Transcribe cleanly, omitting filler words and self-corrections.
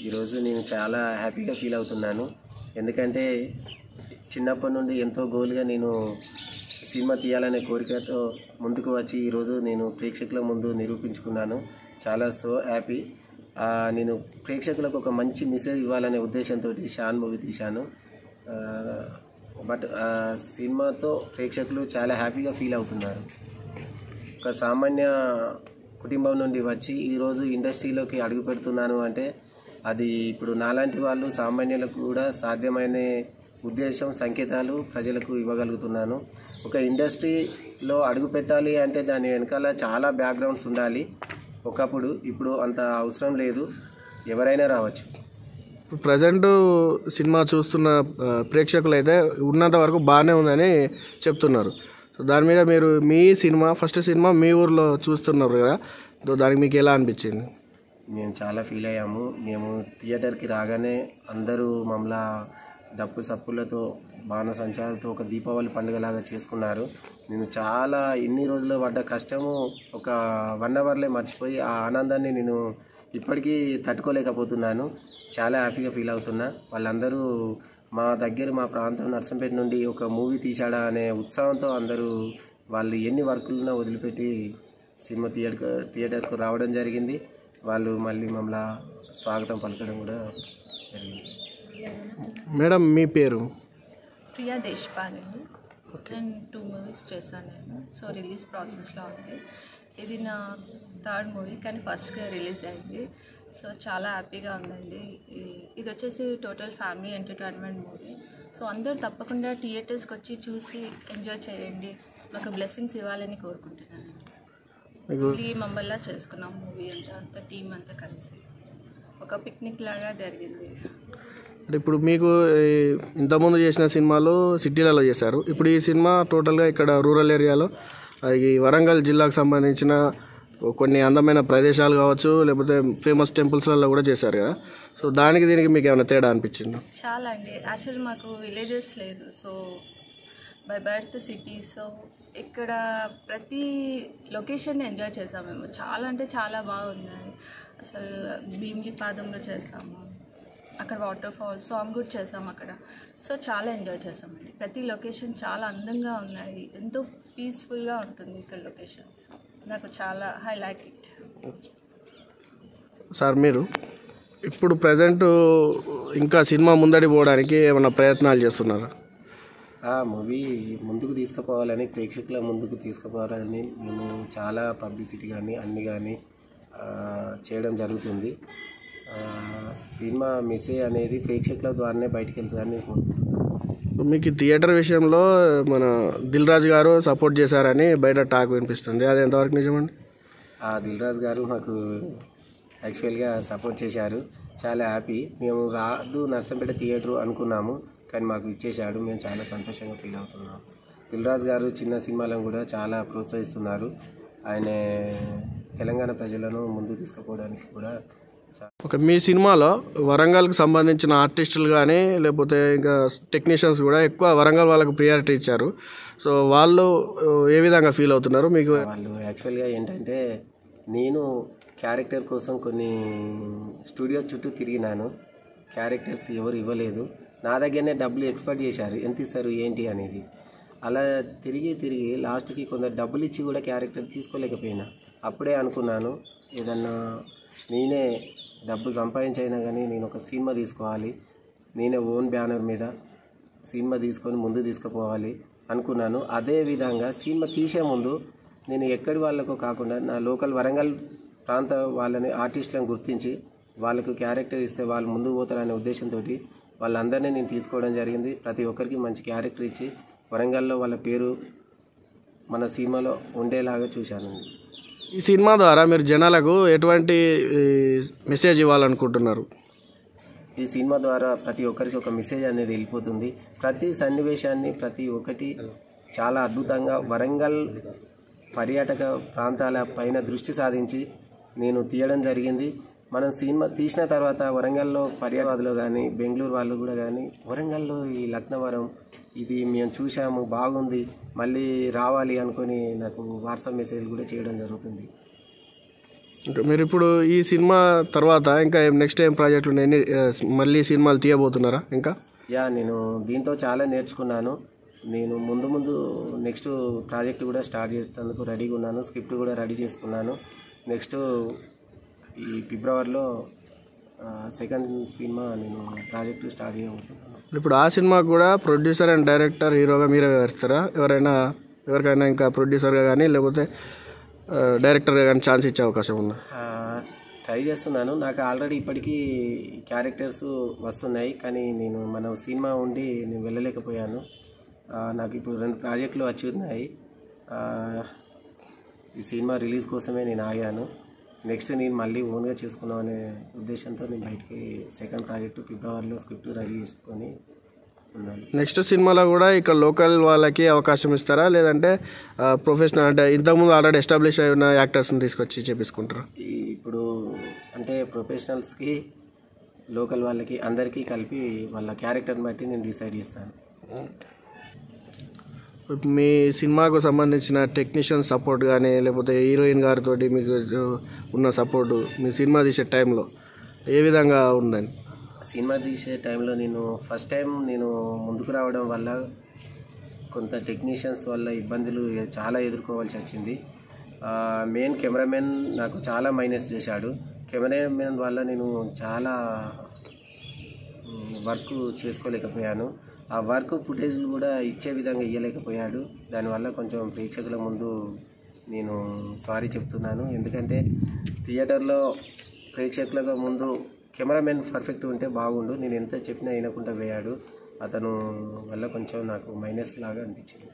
ఈరోజు నేను చాలా హ్యాపీగా ఫీల్ అవుతున్నాను. ఎందుకంటే చిన్నప్పటి నుండి ఎంతో గోల్గా నేను సినిమా తీయాలనే కోరికతో ముందుకు వచ్చి ఈరోజు నేను ప్రేక్షకుల ముందు నిరూపించుకున్నాను. చాలా హ్యాపీ. నేను ప్రేక్షకులకు ఒక మంచి మెసేజ్ ఇవ్వాలనే ఉద్దేశంతో షాన్ మూవీ తీశాను. బట్ సినిమాతో ప్రేక్షకులు చాలా హ్యాపీగా ఫీల్ అవుతున్నారు. ఒక సామాన్య కుటుంబం నుండి వచ్చి ఈరోజు ఇండస్ట్రీలోకి అడుగు పెడుతున్నాను అంటే అది ఇప్పుడు నాలాంటి వాళ్ళు సామాన్యులకు కూడా సాధ్యమైన ఉద్దేశం సంకేతాలు ప్రజలకు ఇవ్వగలుగుతున్నాను. ఒక ఇండస్ట్రీలో అడుగు పెట్టాలి అంటే దాని వెనకాల చాలా బ్యాక్గ్రౌండ్స్ ఉండాలి. ఇప్పుడు అంత అవసరం లేదు, ఎవరైనా రావచ్చు. ప్రజెంట్ సినిమా చూస్తున్న ప్రేక్షకులు అయితే ఉన్నంత వరకు బాగానే ఉందని చెప్తున్నారు. సో దాని మీద మీరు మీ సినిమా ఫస్ట్ సినిమా మీ ఊర్లో చూస్తున్నారు కదా, దానికి మీకు ఎలా అనిపించింది? మేము చాలా ఫీల్ అయ్యాము. మేము థియేటర్కి రాగానే అందరూ మమ్మల్ని డప్పు సప్పులతో బాణసంచాలతో ఒక దీపావళి పండుగలాగా చేసుకున్నారు. నేను చాలా ఇన్ని రోజులు పడ్డ కష్టము ఒక 1 అవర్లో మర్చిపోయి ఆ ఆనందాన్ని నేను ఇప్పటికీ తట్టుకోలేకపోతున్నాను. చాలా హ్యాపీగా ఫీల్ అవుతున్నా. వాళ్ళందరూ మా ప్రాంతం నర్సంపేట నుండి ఒక మూవీ తీశాడా అనే ఉత్సాహంతో అందరూ వాళ్ళు ఎన్ని వర్కులున్నా వదిలిపెట్టి సినిమా థియేటర్కు రావడం జరిగింది. వాళ్ళు మళ్ళీ మమ్మల్ని స్వాగతం పలకడం కూడా జరిగింది. మేడం మీ పేరు? ప్రియా దేశపాండే. నేను 2 మూవీస్ చేశాను నేను. సో రిలీజ్ ప్రాసెస్లో ఉంది. ఇది నా 3rd మూవీ, కానీ ఫస్ట్గా రిలీజ్ అయింది. సో చాలా హ్యాపీగా ఉందండి. ఇది వచ్చేసి total family entertainment movie. So అందరూ తప్పకుండా థియేటర్స్కి వచ్చి చూసి ఎంజాయ్ చేయండి, మాకు బ్లెస్సింగ్స్ ఇవ్వాలని కోరుకుంటున్నాను. మమ్మల్లా చేసుకున్నాం మూవీ అంతా టీం అంతా కలిసి ఒక పిక్నిక్ లాగా జరిగింది. ఇప్పుడు మీకు ఇంతకుముందు చేసిన సినిమాలు సిటీలలో చేశారు. ఇప్పుడు ఈ సినిమా టోటల్గా ఇక్కడ రూరల్ ఏరియాలో ఈ వరంగల్ జిల్లాకు సంబంధించిన కొన్ని అందమైన ప్రదేశాలు కావచ్చు, లేకపోతే ఫేమస్ టెంపుల్స్లలో కూడా చేశారు కదా. సో దీనికి మీకు ఏమైనా తేడా అనిపించింది? చాలా అండి. యాక్చువల్లీ మాకు విలేజెస్ లేదు, so by birth city. So ఇక్కడ ప్రతి లొకేషన్ని ఎంజాయ్ చేసాము మేము. చాలా అంటే చాలా బాగున్నాయి. అసలు భీమిలి పాదంలో చేసాము, అక్కడ వాటర్ ఫాల్స్ సాంగ్ కూడా చేసాము అక్కడ. సో చాలా ఎంజాయ్ చేసామండి. ప్రతి లొకేషన్ చాలా అందంగా ఉన్నాయి, ఎంతో పీస్ఫుల్గా ఉంటుంది ఇక్కడ లొకేషన్. నాకు చాలా ఐ లైక్ ఇట్. సార్ మీరు ఇప్పుడు ప్రజెంట్ ఇంకా సినిమా ముందడి పోవడానికి ఏమైనా ప్రయత్నాలు చేస్తున్నారా? ఆ మూవీ ముందుకు తీసుకుపోవాలని, ప్రేక్షకుల ముందుకు తీసుకుపోవాలని మేము చాలా పబ్లిసిటీ కానీ అన్నీ కానీ చేయడం జరుగుతుంది. సినిమా మెసేజ్ అనేది ప్రేక్షకుల ద్వారానే బయటికి వెళ్తుందని నేను కోరుకుంటున్నాను. మీకు థియేటర్ విషయంలో మన దిల్ రాజు గారు సపోర్ట్ చేశారని బయట టాక్ వినిపిస్తుంది, అది ఎంతవరకు నిజమండి? దిల్ రాజు గారు మాకు యాక్చువల్గా సపోర్ట్ చేశారు. చాలా హ్యాపీ. మేము రాదు నర్సంపేట థియేటర్ అనుకున్నాము, కానీ మాకు ఇచ్చేశాడు. మేము చాలా సంతోషంగా ఫీల్ అవుతున్నాం. దిల్ రాజు గారు చిన్న సినిమాలను కూడా చాలా ప్రోత్సహిస్తున్నారు. ఆయన తెలంగాణ ప్రజలను ముందుకు తీసుకుపోవడానికి కూడా మీ సినిమాలో వరంగల్కి సంబంధించిన ఆర్టిస్టులు కానీ లేకపోతే ఇంకా టెక్నీషియన్స్ కూడా ఎక్కువ వరంగల్ వాళ్ళకు ప్రియారిటీ ఇచ్చారు. సో వాళ్ళు ఏ విధంగా ఫీల్ అవుతున్నారు? మీకు వాళ్ళు యాక్చువల్గా ఏంటంటే నేను క్యారెక్టర్ కోసం కొన్ని స్టూడియోస్ చుట్టూ తిరిగినాను. క్యారెక్టర్స్ ఎవరు ఇవ్వలేదు. నా దగ్గరనే డబ్బులు ఎక్స్పెక్ట్ చేశారు, ఎంత ఇస్తారు ఏంటి అనేది. అలా తిరిగి లాస్ట్కి కొందరు డబ్బులు ఇచ్చి కూడా క్యారెక్టర్ తీసుకోలేకపోయినా. అప్పుడే అనుకున్నాను, ఏదన్నా నేనే డబ్బు సంపాదించైనా కానీ నేను ఒక సినిమా తీసుకోవాలి, నేనే ఓన్ బ్యానర్ మీద సినిమా తీసుకొని ముందు తీసుకుపోవాలి అనుకున్నాను. అదే విధంగా సినిమా తీసే ముందు నేను ఎక్కడి వాళ్ళకు కాకుండా నా లోకల్ వరంగల్ ప్రాంత వాళ్ళని ఆర్టిస్టులను గుర్తించి వాళ్ళకు క్యారెక్టర్ ఇస్తే వాళ్ళు ముందుకు పోతారనే ఉద్దేశంతో వాళ్ళందరినీ నేను తీసుకోవడం జరిగింది. ప్రతి ఒక్కరికి మంచి క్యారెక్టర్ ఇచ్చి వరంగల్లో వాళ్ళ పేరు మన సినిమాలో ఉండేలాగా చూశాను. ఈ సినిమా ద్వారా మీరు జనాలకు ఎటువంటి మెసేజ్ ఇవ్వాలనుకుంటున్నారు? ఈ సినిమా ద్వారా ప్రతి ఒక్కరికి ఒక మెసేజ్ అనేది వెళ్ళిపోతుంది. ప్రతి సన్నివేశాన్ని ప్రతి ఒక్కటి చాలా అద్భుతంగా వరంగల్ పర్యాటక ప్రాంతాల పైన దృష్టి సాధించి నేను తీయడం జరిగింది. మనం సినిమా తీసిన తర్వాత వరంగల్లో పర్యాటకులు కానీ బెంగళూరు వాళ్ళు కూడా కానీ వరంగల్లో ఈ లక్నవరం ఇది మేము చూసాము, బాగుంది, మళ్ళీ రావాలి అనుకొని నాకు వాట్సాప్ మెసేజ్ కూడా చేయడం జరుగుతుంది. ఇంకా మీరు ఇప్పుడు ఈ సినిమా తర్వాత ఇంకా నెక్స్ట్ ఏం ప్రాజెక్టులు ఉన్నాయి? మళ్ళీ సినిమాలు తీయబోతున్నారా ఇంకా? యా, నేను దీంతో చాలా నేర్చుకున్నాను. నేను ముందు నెక్స్ట్ ప్రాజెక్ట్ కూడా స్టార్ట్ చేసేందుకు రెడీగా ఉన్నాను. స్క్రిప్ట్ కూడా రెడీ చేసుకున్నాను. నెక్స్ట్ ఈ ఫిబ్రవరిలో సెకండ్ సినిమా నేను ప్రాజెక్టు స్టార్ట్ చేయబోతున్నాను. ఇప్పుడు ఆ సినిమాకు కూడా ప్రొడ్యూసర్ అండ్ డైరెక్టర్ హీరోగా మీరే వ్యవహరిస్తారా? ఎవరికైనా ఇంకా ప్రొడ్యూసర్గా కానీ లేకపోతే డైరెక్టర్గా కానీ ఛాన్స్ ఇచ్చే అవకాశం ఉందా? ట్రై చేస్తున్నాను. నాకు ఆల్రెడీ ఇప్పటికీ క్యారెక్టర్స్ వస్తున్నాయి, కానీ నేను మన సినిమా ఉండి నేను వెళ్ళలేకపోయాను. నాకు ఇప్పుడు 2 ప్రాజెక్టులు వచ్చి ఉన్నాయి. ఈ సినిమా రిలీజ్ కోసమే నేను ఆగాను. నెక్స్ట్ నేను మళ్ళీ ఓన్గా చేసుకున్నాం అనే ఉద్దేశంతో నేను బయటికి సెకండ్ ప్రాజెక్టు ఫిబ్రవరిలో స్క్రిప్ట్ రెడీ చేసుకొని ఉన్నాను. నెక్స్ట్ సినిమాలో కూడా ఇక్కడ లోకల్ వాళ్ళకి అవకాశం ఇస్తారా, లేదంటే ప్రొఫెషనల్ అంటే ఇంతకుముందు ఆల్రెడీ ఎస్టాబ్లిష్ అయిన యాక్టర్స్ని తీసుకొచ్చి చేపించుకుంటారా? ఇప్పుడు అంటే ప్రొఫెషనల్స్కి లోకల్ వాళ్ళకి అందరికీ కలిపి వాళ్ళ క్యారెక్టర్ని బట్టి నేను డిసైడ్ చేస్తాను. మీ సినిమాకు సంబంధించిన టెక్నీషియన్ సపోర్ట్ కానీ లేకపోతే హీరోయిన్ గారితో మీకు ఉన్న సపోర్టు మీ సినిమా తీసే టైంలో ఏ విధంగా ఉందండి? సినిమా తీసే టైంలో నేను ఫస్ట్ టైం ముందుకు రావడం వల్ల కొంత టెక్నీషియన్స్ వల్ల ఇబ్బందులు చాలా ఎదుర్కోవాల్సి వచ్చింది. మెయిన్ కెమెరామెన్ నాకు చాలా మైనస్ చేశాడు. కెమెరామెన్ వల్ల నేను చాలా వర్క్ చేసుకోలేకపోయాను. ఆ వర్క్ ఫుటేజ్లు కూడా ఇచ్చే విధంగా ఇవ్వలేకపోయాడు. దానివల్ల కొంచెం ప్రేక్షకుల ముందు నేను సారీ చెప్తున్నాను. ఎందుకంటే థియేటర్లో ప్రేక్షకుల ముందు కెమెరామెన్ పర్ఫెక్ట్ ఉంటే బాగుండు. నేను ఎంత చెప్పినా వినకుండా పోయాడు. అతను వల్ల కొంచెం నాకు మైనస్ లాగా అనిపించింది.